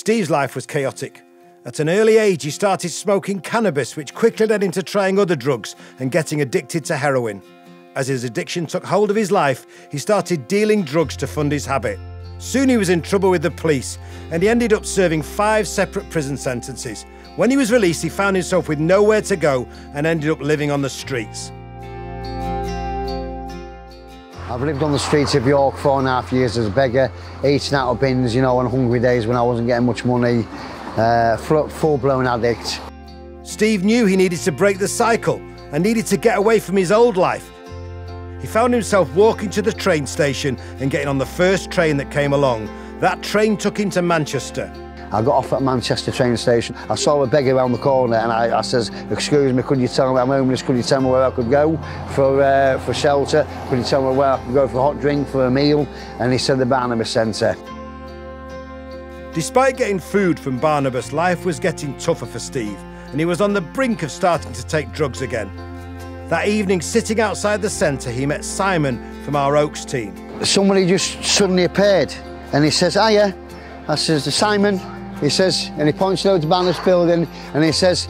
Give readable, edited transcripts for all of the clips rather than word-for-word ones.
Steve's life was chaotic. At an early age, he started smoking cannabis, which quickly led him to trying other drugs and getting addicted to heroin. As his addiction took hold of his life, he started dealing drugs to fund his habit. Soon he was in trouble with the police, and he ended up serving 5 separate prison sentences. When he was released, he found himself with nowhere to go and ended up living on the streets. I've lived on the streets of York 4.5 years as a beggar, eating out of bins, you know, on hungry days when I wasn't getting much money. Full-blown addict. Steve knew he needed to break the cycle and needed to get away from his old life. He found himself walking to the train station and getting on the first train that came along. That train took him to Manchester. I got off at Manchester train station. I saw a beggar around the corner and I says, excuse me, could you tell me I'm homeless? Could you tell me where I could go for shelter? Could you tell me where I could go for a hot drink, for a meal? And he said the Barnabas Centre. Despite getting food from Barnabas, life was getting tougher for Steve, and he was on the brink of starting to take drugs again. That evening, sitting outside the centre, he met Simon from our Oaks team. Somebody just suddenly appeared, and he says, hiya. I says, Simon, he says, and he points over to Barnabas building, and he says,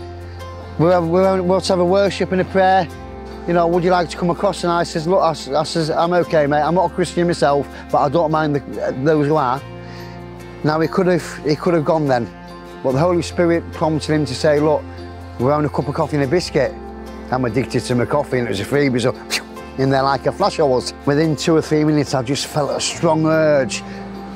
we'll have a worship and a prayer. You know, would you like to come across? And I says, look, I says, I'm okay, mate. I'm not a Christian myself, but I don't mind those who are. Now, he could have gone then, but the Holy Spirit prompted him to say, look, we're having a cup of coffee and a biscuit. I'm addicted to my coffee and it was a freebie, so in there like a flash I was. Within 2 or 3 minutes, I just felt a strong urge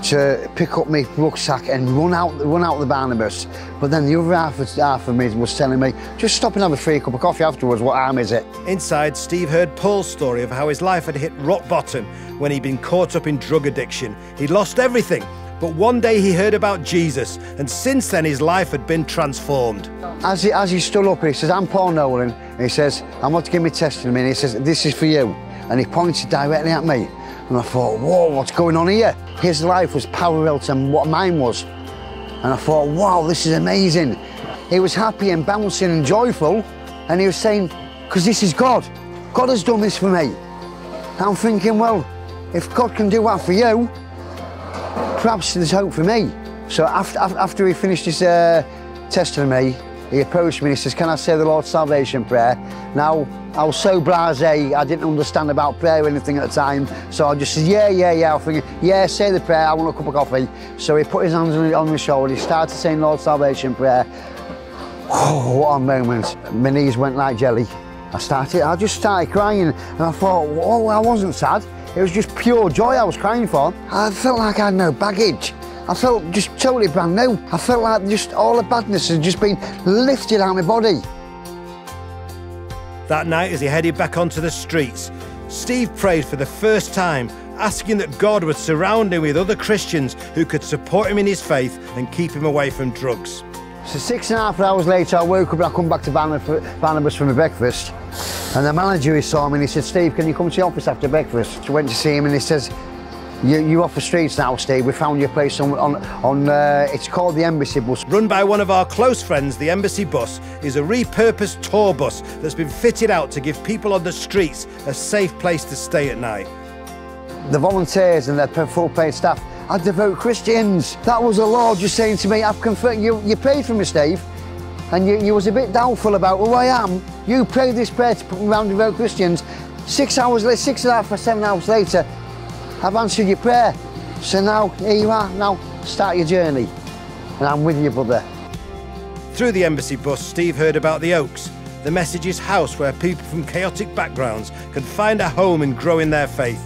to pick up my rucksack and run out the Barnabas. But then the other half of me was telling me, just stop and have a free cup of coffee afterwards, what harm is it? Inside, Steve heard Paul's story of how his life had hit rock bottom when he'd been caught up in drug addiction. He'd lost everything. But one day he heard about Jesus, and since then his life had been transformed. As he stood up, he says, I'm Paul Nolan, and he says, I want to give me testimony, and he says, this is for you. And he pointed directly at me, and I thought, whoa, what's going on here? His life was parallel to what mine was. And I thought, wow, this is amazing. He was happy and bouncing and joyful, and he was saying, because this is God. God has done this for me. And I'm thinking, well, if God can do that for you, perhaps there's hope for me. So after he finished his testimony, he approached me and he says, can I say the Lord's salvation prayer? Now, I was so blasé, I didn't understand about prayer or anything at the time, so I just said, yeah. I was thinking, yeah, say the prayer, I want a cup of coffee. So he put his hands on my shoulder, he started saying Lord's salvation prayer. Oh, what a moment. My knees went like jelly. I just started crying, and I thought, oh, I wasn't sad. It was just pure joy I was crying for. I felt like I had no baggage. I felt just totally brand new. I felt like just all the badness had just been lifted out of my body. That night, as he headed back onto the streets, Steve prayed for the first time, asking that God would surround him with other Christians who could support him in his faith and keep him away from drugs. So 6.5 hours later, I woke up and I come back to Barnabas for my breakfast. And the manager, he saw me and he said, Steve, can you come to the office after breakfast? So I went to see him and he says, you're off the streets now, Steve. We found your place on it's called the Embassy Bus. Run by one of our close friends, the Embassy Bus is a repurposed tour bus that's been fitted out to give people on the streets a safe place to stay at night. The volunteers and their full-paid staff are devout Christians. That was the Lord just saying to me, I've confirmed, you prayed for me, Steve, and you was a bit doubtful about who I am. You prayed this prayer to put me around devout Christians. 6 hours later, 6.5 or 7 hours later, I've answered your prayer. So now, here you are, now start your journey. And I'm with you, brother. Through the Embassy Bus, Steve heard about the Oaks, the Message's house where people from chaotic backgrounds could find a home and grow in their faith.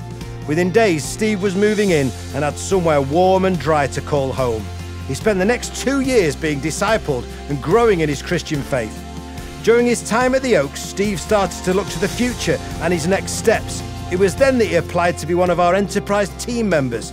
Within days, Steve was moving in and had somewhere warm and dry to call home. He spent the next 2 years being discipled and growing in his Christian faith. During his time at the Oaks, Steve started to look to the future and his next steps. It was then that he applied to be one of our enterprise team members.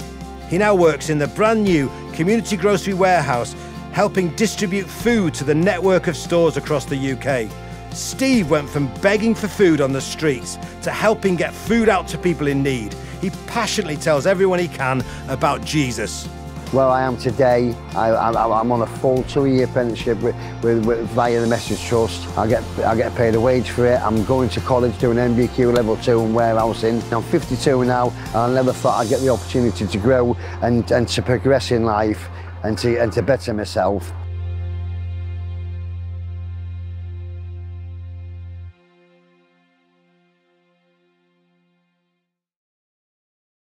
He now works in the brand new Community Grocery warehouse, helping distribute food to the network of stores across the UK. Steve went from begging for food on the streets to helping get food out to people in need. He passionately tells everyone he can about Jesus. Where I am today, I'm on a full 2-year apprenticeship via the Message Trust. I get paid a wage for it. I'm going to college doing MBQ level 2 in warehousing. I'm 52 now, and I never thought I'd get the opportunity to grow and to progress in life. and to better myself.